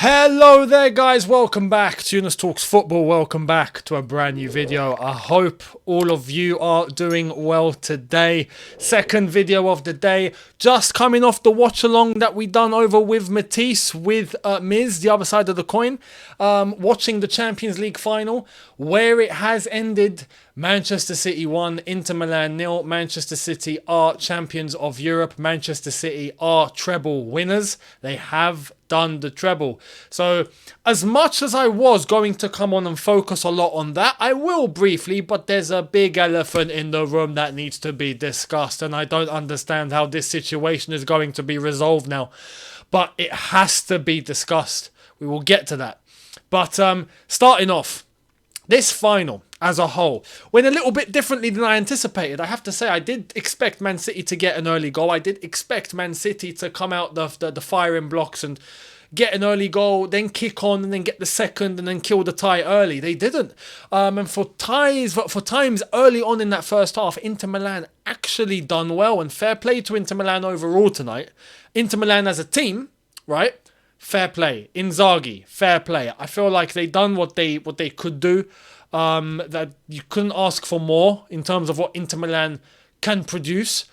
Hello there guys, welcome back to Younes Talks Football, welcome back to a brand new video. I hope all of you are doing well today. Second video of the day, just coming off the watch along that we done over with Matisse, with Miz, the other side of the coin, watching the Champions League final, where it has ended. Manchester City 1, Inter Milan 0. Manchester City are champions of Europe. Manchester City are treble winners. They have done the treble. So as much as I was going to come on and focus a lot on that, I will briefly, but there's a big elephant in the room that needs to be discussed, and I don't understand how this situation is going to be resolved now, but it has to be discussed. We will get to that. But starting off, this final as a whole went a little bit differently than I anticipated. I have to say, I did expect Man City to get an early goal. I did expect Man City to come out the firing blocks and get an early goal, then kick on and then get the second and then kill the tie early. They didn't. And for times early on in that first half, Inter Milan actually done well, and fair play to Inter Milan overall tonight. Inter Milan as a team, right? Fair play. Inzaghi, fair play. I feel like they done what they could do. That you couldn't ask for more in terms of what Inter Milan can produce.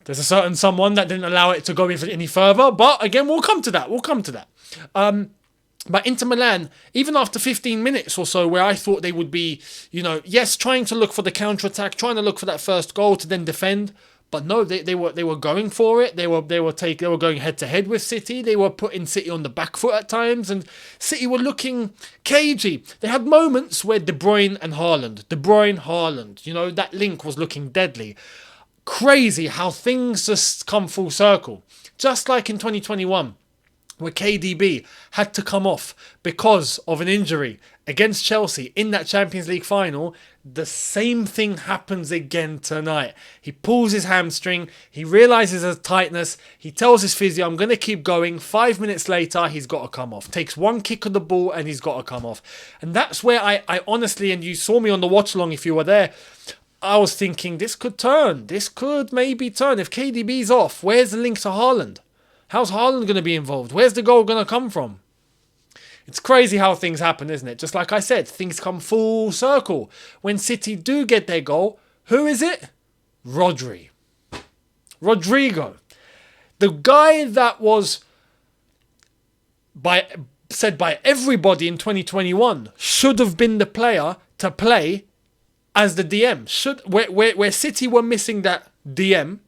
There's a certain someone that didn't allow it to go any further, but again, we'll come to that. But Inter Milan, even after 15 minutes or so, where I thought they would be, yes, trying to look for the counter-attack, trying to look for that first goal to then defend. But no, they were going for it. They were going head to head with City. They were putting City on the back foot at times, and City were looking cagey. They had moments where De Bruyne, Haaland, that link was looking deadly. Crazy how things just come full circle. Just like in 2021, where KDB had to come off because of an injury against Chelsea in that Champions League final. The same thing happens again tonight. He pulls his hamstring, he realises his tightness, he tells his physio, I'm going to keep going. 5 minutes later, he's got to come off. Takes one kick of the ball and he's got to come off. And that's where I honestly, and you saw me on the watch along if you were there, I was thinking this could turn. This could maybe turn. If KDB's off, where's the link to Haaland? How's Haaland going to be involved? Where's the goal going to come from? It's crazy how things happen, isn't it? Just like I said, things come full circle. When City do get their goal, who is it? Rodri. Rodrigo. The guy that was said by everybody in 2021 should have been the player to play as the DM. Where City were missing that DM,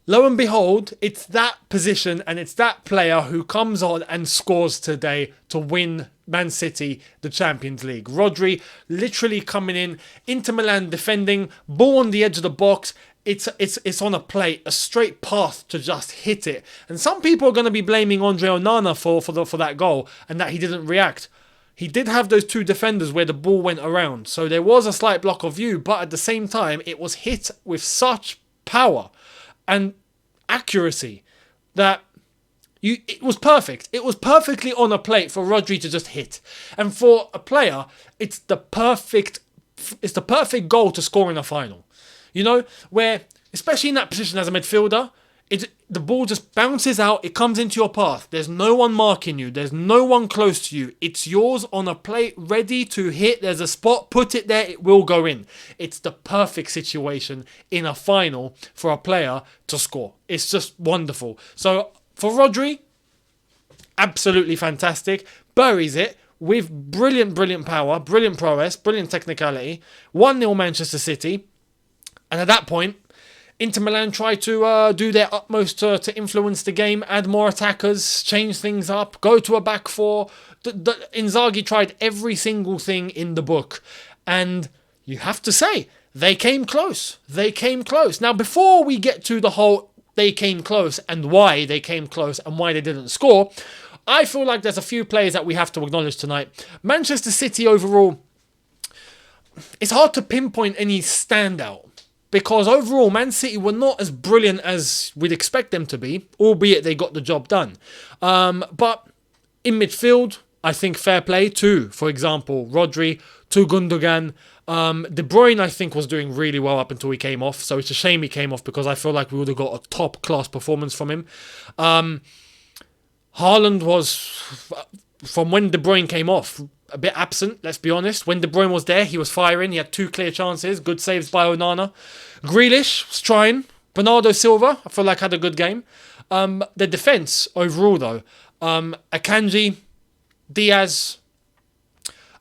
lo and behold, it's that position and it's that player who comes on and scores today to win Man City the Champions League. Rodri literally coming in, Inter Milan defending, ball on the edge of the box. It's on a plate, a straight path to just hit it. And some people are going to be blaming Andre Onana for that goal and that he didn't react. He did have those two defenders where the ball went around, so there was a slight block of view, but at the same time, it was hit with such power and accuracy that it was perfect. It was perfectly on a plate for Rodri to just hit. And for a player, it's the perfect goal to score in a final. Where, especially in that position as a midfielder, the ball just bounces out, it comes into your path. There's no one marking you. There's no one close to you. It's yours on a plate, ready to hit. There's a spot, put it there, it will go in. It's the perfect situation in a final for a player to score. It's just wonderful. So for Rodri, absolutely fantastic. Buries it with brilliant power, brilliant prowess, brilliant technicality. 1-0 Manchester City. And at that point, Inter Milan tried to do their utmost to influence the game, add more attackers, change things up, go to a back four. Inzaghi tried every single thing in the book. And you have to say, they came close. Now, before we get to the whole they came close and why they came close and why they didn't score, I feel like there's a few players that we have to acknowledge tonight. Manchester City overall, it's hard to pinpoint any standout. Because overall, Man City were not as brilliant as we'd expect them to be, albeit they got the job done. But in midfield, I think fair play to, for example, Rodri, to Gundogan. De Bruyne, I think, was doing really well up until he came off. So it's a shame he came off because I feel like we would have got a top-class performance from him. Haaland was, from when De Bruyne came off, a bit absent, let's be honest. When De Bruyne was there, he was firing. He had 2 clear chances. Good saves by Onana. Grealish was trying. Bernardo Silva, I feel like, had a good game. The defence overall, though. Akanji, Diaz,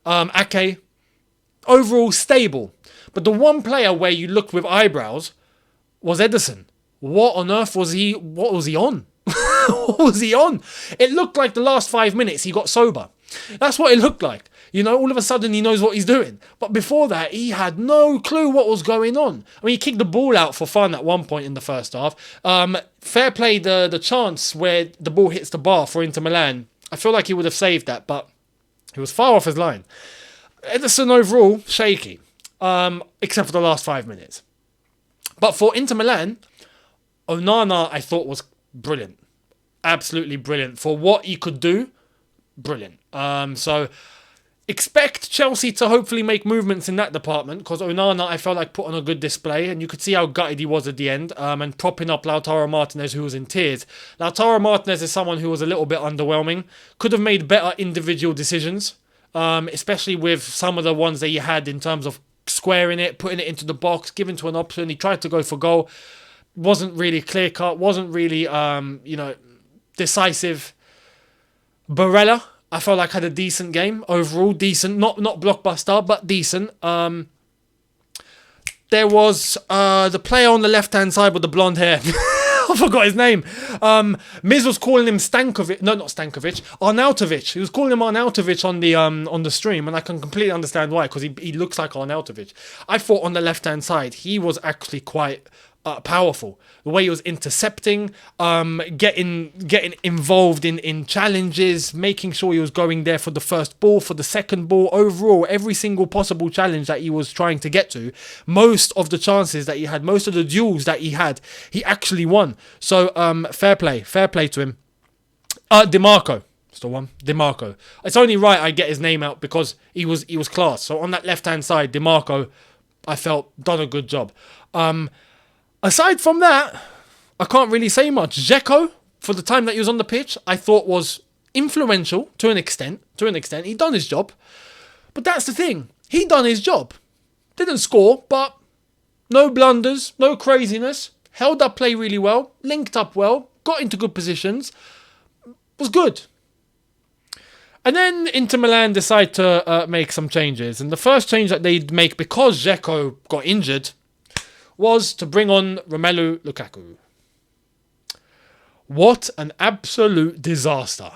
Ake, overall stable. But the one player where you looked with eyebrows was Ederson. What on earth was he? What was he on? What was he on? It looked like the last 5 minutes he got sober. That's what it looked like. You know, all of a sudden he knows what he's doing. But before that, he had no clue what was going on. I mean, he kicked the ball out for fun at one point in the first half. Fair play, the chance where the ball hits the bar for Inter Milan. I feel like he would have saved that, but he was far off his line. Ederson overall, shaky. Except for the last 5 minutes. But for Inter Milan, Onana, I thought, was brilliant. Absolutely brilliant. For what he could do, brilliant. So expect Chelsea to hopefully make movements in that department, because Onana, I felt like, put on a good display, and you could see how gutted he was at the end, and propping up Lautaro Martinez, who was in tears. Lautaro Martinez is someone who was a little bit underwhelming. Could have made better individual decisions, especially with some of the ones that he had in terms of squaring it, putting it into the box, giving to an option. He tried to go for goal. Wasn't really clear-cut. Wasn't really, decisive. Barella, I felt like, had a decent game overall. Decent, not blockbuster, but decent. There was the player on the left-hand side with the blonde hair. I forgot his name. Miz was calling him Stankovic. No, not Stankovic. Arnautovic. He was calling him Arnautovic on the stream, and I can completely understand why, because he looks like Arnautovic. I thought on the left-hand side, he was actually quite powerful. The way he was intercepting, getting involved in challenges, making sure he was going there for the first ball, for the second ball. Overall, every single possible challenge that he was trying to get to, most of the chances that he had, most of the duels that he had, he actually won. So fair play to him. DiMarco. That's the one. DiMarco. It's only right I get his name out because he was class. So on that left-hand side, DiMarco, I felt, done a good job. Aside from that, I can't really say much. Dzeko, for the time that he was on the pitch, I thought was influential to an extent. He done his job. But that's the thing. He done his job. Didn't score, but no blunders, no craziness. Held up play really well. Linked up well. Got into good positions. Was good. And then Inter Milan decide to make some changes. And the first change that they'd make, because Dzeko got injured, was to bring on Romelu Lukaku. What an absolute disaster.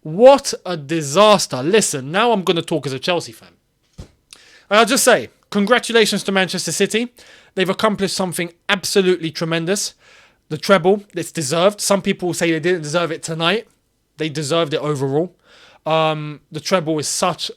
What a disaster. Listen, now I'm going to talk as a Chelsea fan. I'll just say, congratulations to Manchester City. They've accomplished something absolutely tremendous. The treble, it's deserved. Some people say they didn't deserve it tonight. They deserved it overall. The treble is such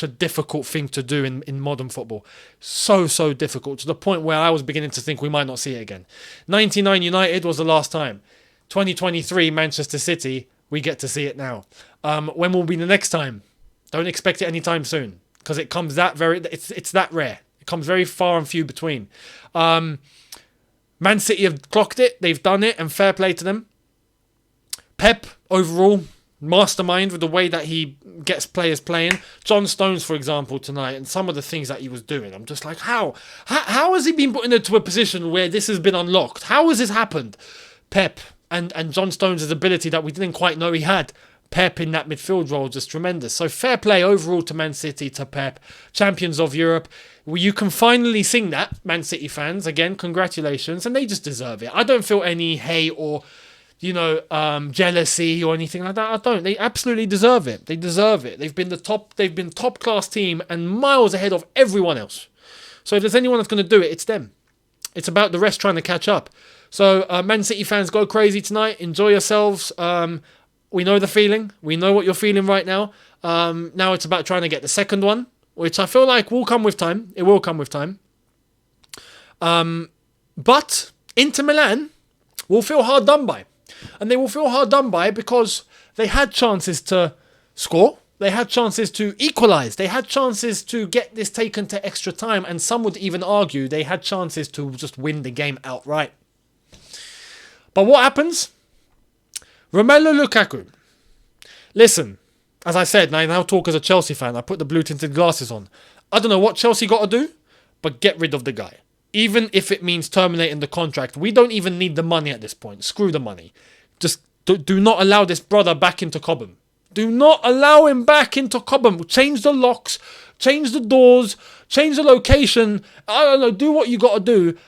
a difficult thing to do in modern football. So difficult, to the point where I was beginning to think we might not see it again. 99 United was the last time. 2023 Manchester City, we get to see it now. When will be the next time? Don't expect it anytime soon, because it comes it's that rare. It comes very far and few between. Man City have clocked it, they've done it, and fair play to them. Pep, overall, mastermind with the way that he gets players playing. John Stones, for example, tonight, and some of the things that he was doing. I'm just like, how has he been put into a position where this has been unlocked? How has this happened? Pep and John Stones' ability that we didn't quite know he had. Pep in that midfield role, just tremendous. So fair play overall to Man City, to Pep. Champions of Europe. Well, you can finally sing that, Man City fans. Again, congratulations. And they just deserve it. I don't feel any hate or jealousy or anything like that. I don't. They absolutely deserve it. They deserve it. They've been top class team and miles ahead of everyone else. So if there's anyone that's going to do it, it's them. It's about the rest trying to catch up. So Man City fans, go crazy tonight. Enjoy yourselves. We know the feeling. We know what you're feeling right now. Now it's about trying to get the second one, which I feel like will come with time. It will come with time. But Inter Milan will feel hard done by. And they will feel hard done by because they had chances to score. They had chances to equalise. They had chances to get this taken to extra time. And some would even argue they had chances to just win the game outright. But what happens? Romelu Lukaku. Listen, as I said, and I now talk as a Chelsea fan. I put the blue tinted glasses on. I don't know what Chelsea got to do, but get rid of the guy. Even if it means terminating the contract. We don't even need the money at this point. Screw the money. Just do not allow this brother back into Cobham. Do not allow him back into Cobham. Change the locks, change the doors, change the location. I don't know. Do what you got to do.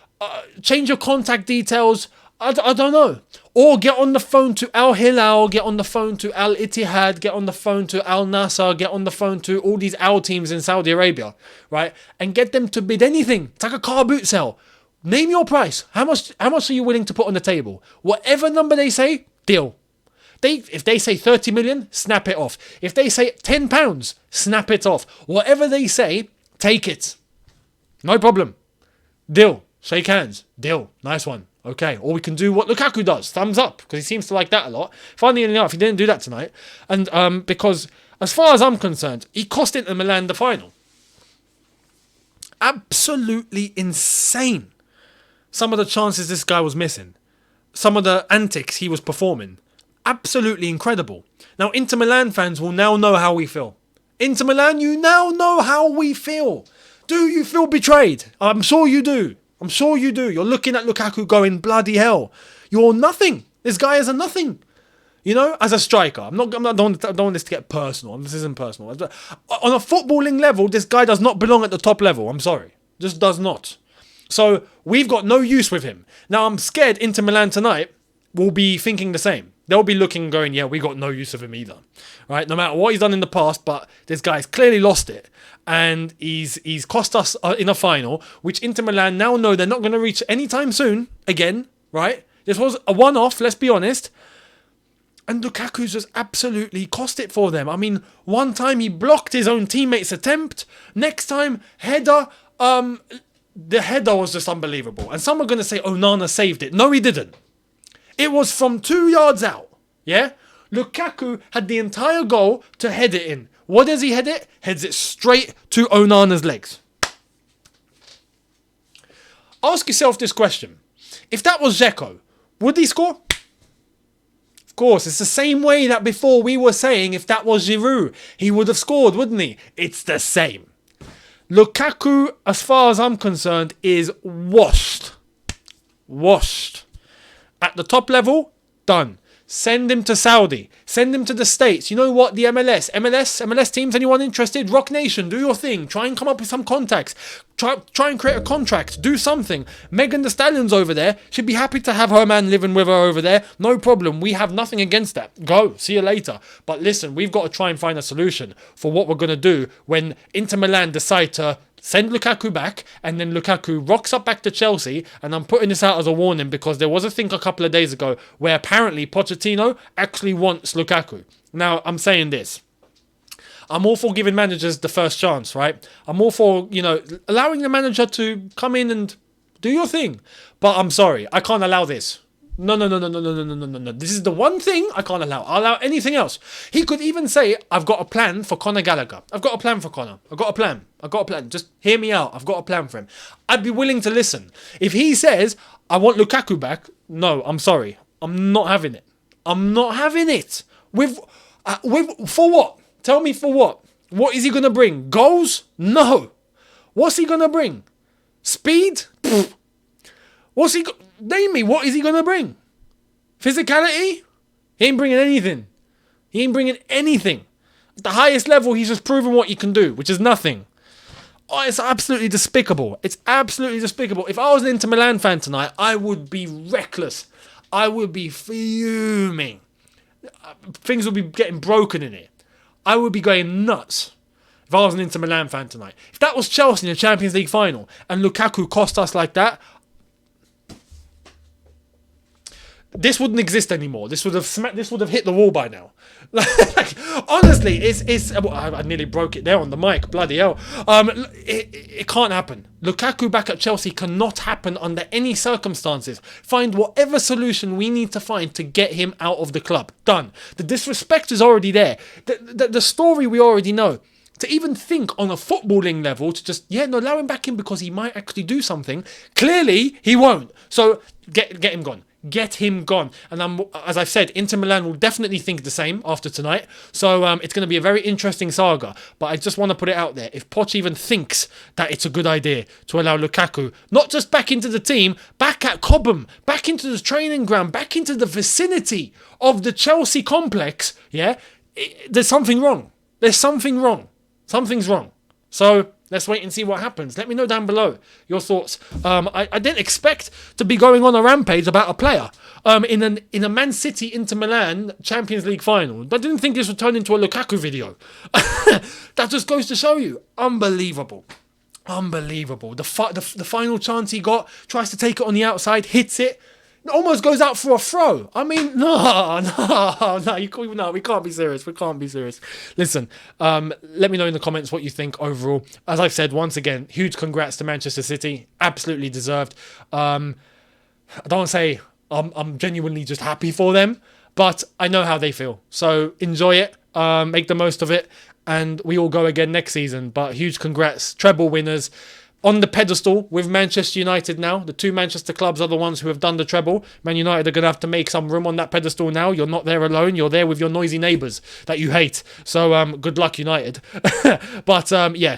Change your contact details. I don't know. Or get on the phone to Al Hilal, get on the phone to Al Ittihad, get on the phone to Al Nassr, get on the phone to all these Al teams in Saudi Arabia, right? And get them to bid anything. It's like a car boot sale. Name your price. How much are you willing to put on the table? Whatever number they say, deal. If they say 30 million, snap it off. If they say £10, snap it off. Whatever they say, take it. No problem. Deal. Shake hands. Deal. Nice one. Okay. Or we can do what Lukaku does. Thumbs up. Because he seems to like that a lot. Funnily enough, he didn't do that tonight. And because, as far as I'm concerned, he cost Inter Milan the final. Absolutely insane. Some of the chances this guy was missing. Some of the antics he was performing. Absolutely incredible. Now, Inter Milan fans will now know how we feel. Inter Milan, you now know how we feel. Do you feel betrayed? I'm sure you do. I'm sure you do. You're looking at Lukaku going, bloody hell. You're nothing. This guy is a nothing. You know, as a striker. I don't want this to get personal. This isn't personal. On a footballing level, this guy does not belong at the top level. I'm sorry. Just does not. So, we've got no use with him. Now, I'm scared Inter Milan tonight will be thinking the same. They'll be looking and going, yeah, we got no use of him either. Right? No matter what he's done in the past, but this guy's clearly lost it. And he's cost us in a final, which Inter Milan now know they're not going to reach anytime soon again. Right? This was a one-off, let's be honest. And Lukaku's just absolutely cost it for them. I mean, one time he blocked his own teammate's attempt. Next time, header. The header was just unbelievable. And some are going to say Onana saved it. No, he didn't. It was from 2 yards out. Yeah? Lukaku had the entire goal to head it in. What does he head it? Heads it straight to Onana's legs. Ask yourself this question. If that was Dzeko, would he score? Of course, it's the same way that before we were saying if that was Giroud, he would have scored, wouldn't he? It's the same. Lukaku, as far as I'm concerned, is washed. Washed. At the top level, done. Send him to Saudi. Send him to the States. You know what? The MLS teams, anyone interested? Rock Nation, do your thing. Try and come up with some contacts. Try and create a contract. Do something. Megan Thee Stallion's over there. She'd be happy to have her man living with her over there. No problem. We have nothing against that. Go. See you later. But listen, we've got to try and find a solution for what we're going to do when Inter Milan decide to send Lukaku back, and then Lukaku rocks up back to Chelsea. And I'm putting this out as a warning because there was a thing a couple of days ago where apparently Pochettino actually wants Lukaku. Now, I'm saying this. I'm all for giving managers the first chance, right? I'm all for, allowing the manager to come in and do your thing. But I'm sorry, I can't allow this. No. This is the one thing I can't allow. I'll allow anything else. He could even say, I've got a plan for Conor Gallagher. I've got a plan for Conor. I've got a plan. Just hear me out. I've got a plan for him. I'd be willing to listen. If he says, I want Lukaku back, no, I'm sorry. I'm not having it. I'm not having it. For what? Tell me for what? What is he going to bring? Goals? No. What's he going to bring? Speed? Pfft. Name me, what is he going to bring? Physicality? He ain't bringing anything. At the highest level, he's just proven what he can do, which is nothing. Oh, it's absolutely despicable. If I was an Inter Milan fan tonight, I would be reckless. I would be fuming. Things would be getting broken in it. I would be going nuts if I was an Inter Milan fan tonight. If that was Chelsea in the Champions League final and Lukaku cost us like that, this wouldn't exist anymore. This would have hit the wall by now. Honestly, I nearly broke it there on the mic. Bloody hell. It can't happen. Lukaku back at Chelsea cannot happen under any circumstances. Find whatever solution we need to find to get him out of the club. Done. The disrespect is already there. The story we already know. To even think on a footballing level to just, allow him back in because he might actually do something. Clearly, he won't. So, get him gone. Get him gone. And as I've said, Inter Milan will definitely think the same after tonight. So it's going to be a very interesting saga. But I just want to put it out there. If Poch even thinks that it's a good idea to allow Lukaku, not just back into the team, back at Cobham, back into the training ground, back into the vicinity of the Chelsea complex, there's something wrong. There's something wrong. Something's wrong. So let's wait and see what happens. Let me know down below your thoughts. I didn't expect to be going on a rampage about a player in a Man City Inter Milan Champions League final. I didn't think this would turn into a Lukaku video. That just goes to show you. Unbelievable. Unbelievable. The final chance he got, tries to take it on the outside, hits it. Almost goes out for a throw. I mean, no, we can't be serious. We can't be serious. Listen, let me know in the comments what you think overall. As I've said, once again, huge congrats to Manchester City. Absolutely deserved. I don't want to say I'm genuinely just happy for them, but I know how they feel. So enjoy it, make the most of it, and we all go again next season. But huge congrats, treble winners. On the pedestal with Manchester United now. The two Manchester clubs are the ones who have done the treble. Man United are going to have to make some room on that pedestal now. You're not there alone. You're there with your noisy neighbours that you hate. So good luck, United. But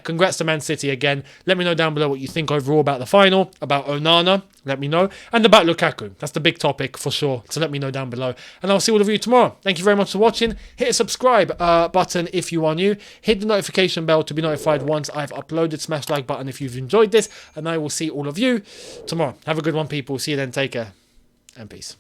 congrats to Man City again. Let me know down below what you think overall about the final, about Onana. Let me know. And about Lukaku. That's the big topic for sure. So let me know down below. And I'll see all of you tomorrow. Thank you very much for watching. Hit a subscribe button if you are new. Hit the notification bell to be notified once I've uploaded. Smash the like button if you've enjoyed this. And I will see all of you tomorrow. Have a good one, people. See you then. Take care. And peace.